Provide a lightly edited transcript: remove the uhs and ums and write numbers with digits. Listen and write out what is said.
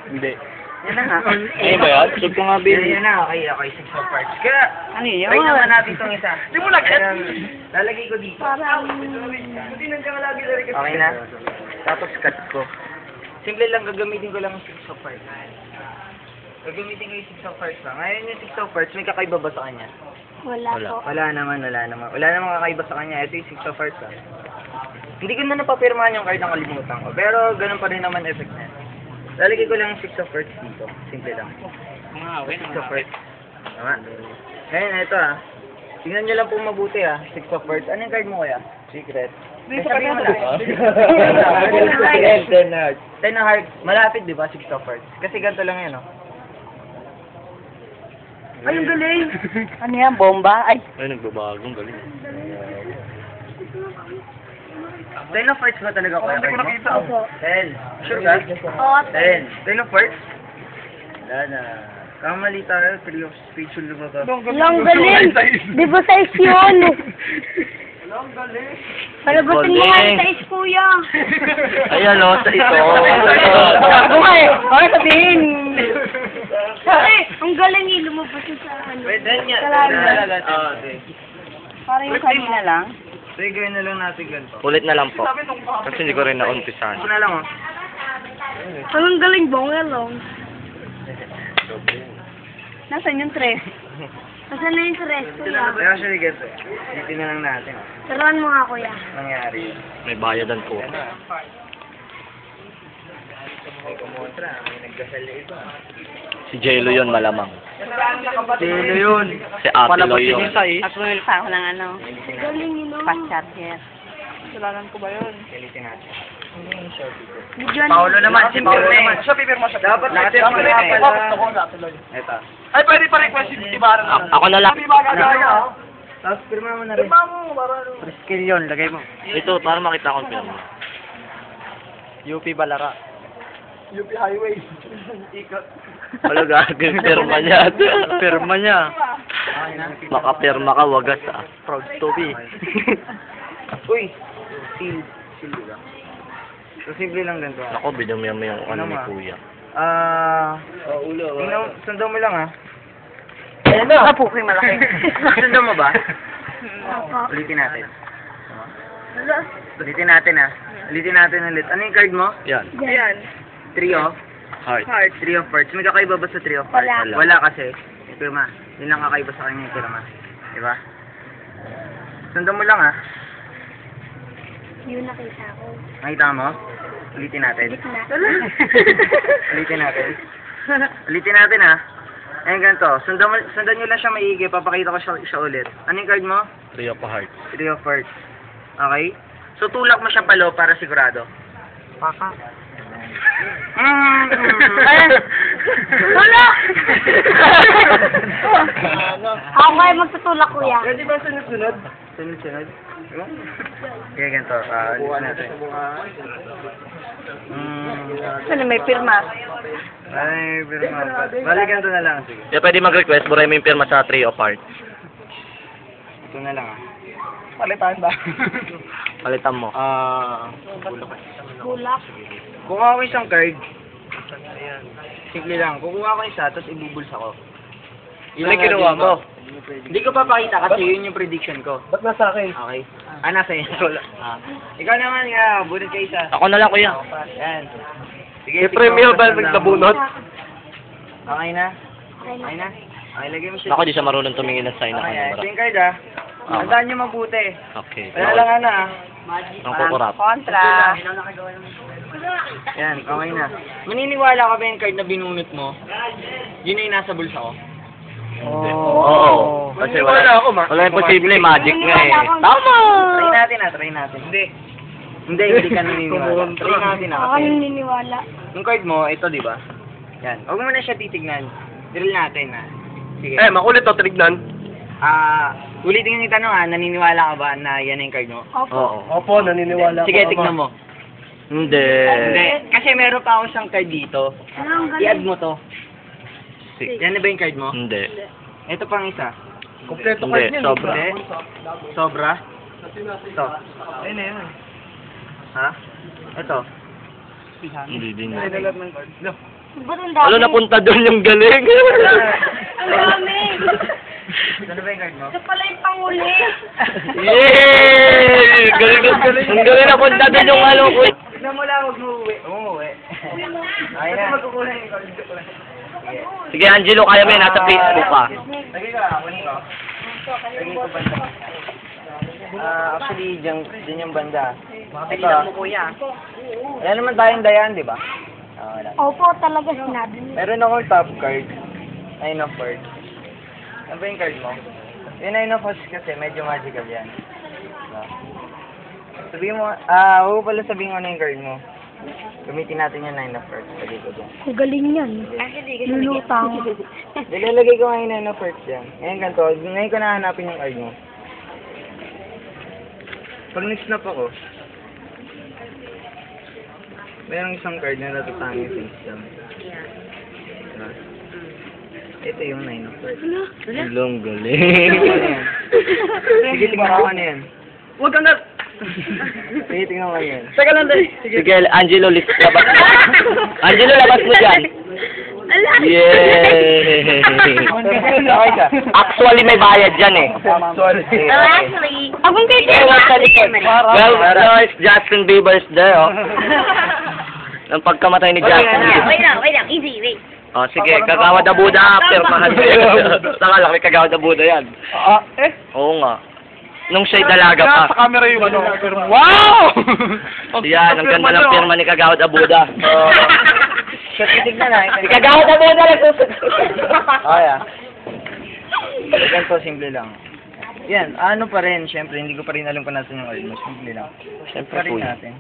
Hindi. Yan na nga. Ayun ba yan? Check ko nga, baby. Yan na, okay, 6 of parts. Kaya, Ano yun? try naman natin itong isa. Di mo lagyan. Lalagay ko dito. Parang... Okay na? Tapos cut ko. Simple lang, gagamitin ko lang yung 6 of parts. Gagamitin ko yung 6 of parts lang. Ngayon yung 6 of parts, may kakaiba ba sa kanya? Wala po. Wala naman. Wala namang kakaiba sa kanya. Ito yung 6 of hearts, ah. Hindi ko na napapirmahan yung card, nakalimutan ko. Pero ganun pa rin naman effect na. Lalagay ko lang yung 6 of hearts dito. Simple lang. 6 of hearts. Tama. Ngayon, ito ah. Tingnan nyo lang po mabuti ah. 6 of hearts. Anong card mo kaya? Secret. May sabihin mo lang. 10 hearts. 10 of hearts. Malapit di ba? 6 of hearts. Kasi ganito lang yan, oh. Ay, ang galing! Ano yan? Bomba? Ay, Ay, nagbabagong galing. 10 of hearts ba talaga ko? Hindi ko nakita. opo. 10. Sure ka? Oo, 10. 10 of hearts? Wala na. Kamali tayo. 3 of spades yung lumabas. Ang galing! Di ba size yun? Palagutin mo nga yung size, kuya. Ayan o, sa ito. Okay, okay sabihin. Ay, ang galing eh, lumabas yun sa ano. Pwede yan. Salamat. Okay. Para yung kanina lang. Sige, gawin na lang natin ganito. Ulit na lang po. Kasi hindi ko rin naumpisan. Ito na lang oh. Ang galing, bonga lang. Nasaan yung tres? Nasaan na yung tres, kuya? Actually, ganito eh. Dito na lang natin. Turuan mo nga, kuya. Nangyari yun. May bayadan po. May kumontra. May nagdasal na ito. Si Jello yun, malamang. Sino yun? Si Ate Loy yun. At bumili pa ako ng ano, galing yun, fast charger. Kailangan ko ba yun? Kalitin natin. Video Paulo naman. Si Paulo naman. Siya pipirma siya. Dapat natin Dapat pala. gusto ko sa tuloy. Ito. Ay, pwede pa request yung ibaran na. Ako na lang. Sabi ba gagaya? Tapos pirma mo na rin. Pirma mo, para ano. Skill yun. Lagay mo. Ito, para makita ko film. UP Balara. UP Highway. Ikot. Wala gagawin, pirma niya. Pirma niya. Makapirma ka, wagas ah. Proud to be. Uy. Seal. Seal diba? So, simple lang ganito. Ako, binamaya mo yung ano ni Kuya. Ulo. Tingnan, sundan mo lang ah. Ayan na. Kapuking malaki. Sundan mo ba? Opo. Ulitin natin. Ulitin natin ah. Ulitin natin ulit. Ano yung card mo? Yan. Yan. 3 of Heart. Heart. 3 of hearts. May kakaiba ba sa 3 of hearts? Wala. Wala kasi. Yung pirma. Yun lang kakaiba sa kanya yung pirma. Diba? Sundan mo lang ah. Yun nakita ko. Nakita mo? Ulitin natin. Gitna. Ulitin natin. Ulitin natin ah. Ayun ganito. Sundan nyo lang siya maigi. Papakita ko siya ulit. Ano yung card mo? 3 of heart. 3 of hearts. Okay? So tulak mo siya palo para sigurado. Paka. Tulak! Ako kayo magtutulak, kuya. Pwede ba sunod-sunod? Sunod-sunod? Diba? Kaya ganito. Ulitin natin. Saan may pirma? Ay, pero balik ganito na lang. Sige. Yeah, pwede mag-request, buray mo yung pirma sa 3 of heart. Ito na lang ah. Palitan ba? Palitan mo. Bulak. Kukuha ko isang card. Simple lang. Kukuha ko isa, tapos ibubulsa ko. Yun ang kinuha mo. Hindi ko papakita kasi yun yung prediction ko. Ba't nasa akin? Okay. Nasa iyo. Ikaw naman nga, bunot ka isa. Ako na lang, Kuya. Yan. Sige, May premium ba nagbabunot? Okay na? Okay Okay na. na? Okay, lagay mo siya. Ako, di siya marunong tumingin ng sign ako Okay, ng ito bara. yung card ah. Tandaan nyo mabuti. Okay. Wala lang ano ah. Ang kukurap. Kontra. Yan, okay na. Maniniwala ka ba yung card na binunot mo? Yun na yung nasa bulsa ko. Oo. Kasi Wala ako, wala yung posible, magic nga eh. Tama! Try natin ah, try natin. Hindi ka naniniwala. Try natin ah. Ako Kasi naniniwala. yung card mo, ito di ba? Yan. Huwag mo na siya titignan. Drill natin ah. Sige. Makulit to, tinignan. Ulitin yung tanong ah, naniniwala ka ba na yan yung card mo? Opo. Oo. Opo, naniniwala Sige, tignan mo. Hindi. Hindi. Kasi meron pa ako isang card dito. Ano, ang I-add galing. mo to. Yan na ba yung card mo? Hindi. Ito pang isa. Kompleto Hindi, card niya. sobra. Hindi. Sobra? Ito. Ayun na yun. Ha? Ito. Hindi din. Ba't ang dami? Ano napunta doon yung galing? Ang dami. Ano ba yung card mo? Ito pala yung panguli. Yay! Galing ang galing. Ang galing napunta doon yung ano ko. Tignan mo lang, huwag mo uwi. Umuwi. Ay na. Magkukulang yung card. Sige. Sige, Angelo, kaya mo yan. Nasa Facebook ka. Lagi ka, kunin ko. Lagi ko banda. Actually, dyan yung banda. Ito. Mo kuya. Wala naman tayong dayan, di ba? Wala. Opo, talaga sinabi niya. Meron akong top card. Nine of Hearts. Ano ba yung card mo? Yung Nine of Hearts kasi medyo magical yan. No? Sabihin mo, huwag pala sabihin mo na yung card mo. Gamitin natin yung Nine of Hearts. Lagay ko dyan. Ang galing yan. Lulutang. Nilalagay ko nga yung Nine of Hearts dyan. Ngayon ganito, ngayon ko nahanapin yung card mo. Pag nag-snap ako, mayroong isang card na natutangi yung face jam. Diba? Ito yung Nine of Hearts. Ang galing. Sige, tingnan mo ano yan. Huwag kang na... Sige, tingnan mo ano yan. Teka lang, dahil. Sige, Angelo, labas. Angelo, labas mo dyan. Ala! Yay! Okay ka. Actually, may bayad dyan eh. Sorry. Actually, akong kay Ewan sa likod. Well, no, it's Justin Bieber's there, oh. Nang pagkamatay ni Justin Bieber. Wait lang, easy, wait. Oh, sige, kagawad na Buda after mahal. Saka laki kagawad na Buda yan. Oo nga. Nung siya'y dalaga pa. Sa camera yung ano. Wow! Yan, ang ganda ng pirma ni Kagawad Abuda. So, titignan na. Si Kagawad Abuda nagsusunod. Okay ah. Ganito, simple lang. Yan, ano pa rin, syempre, hindi ko pa rin alam kung nasan yung card mo. Simple lang. Siyempre, Pa rin kuya. natin.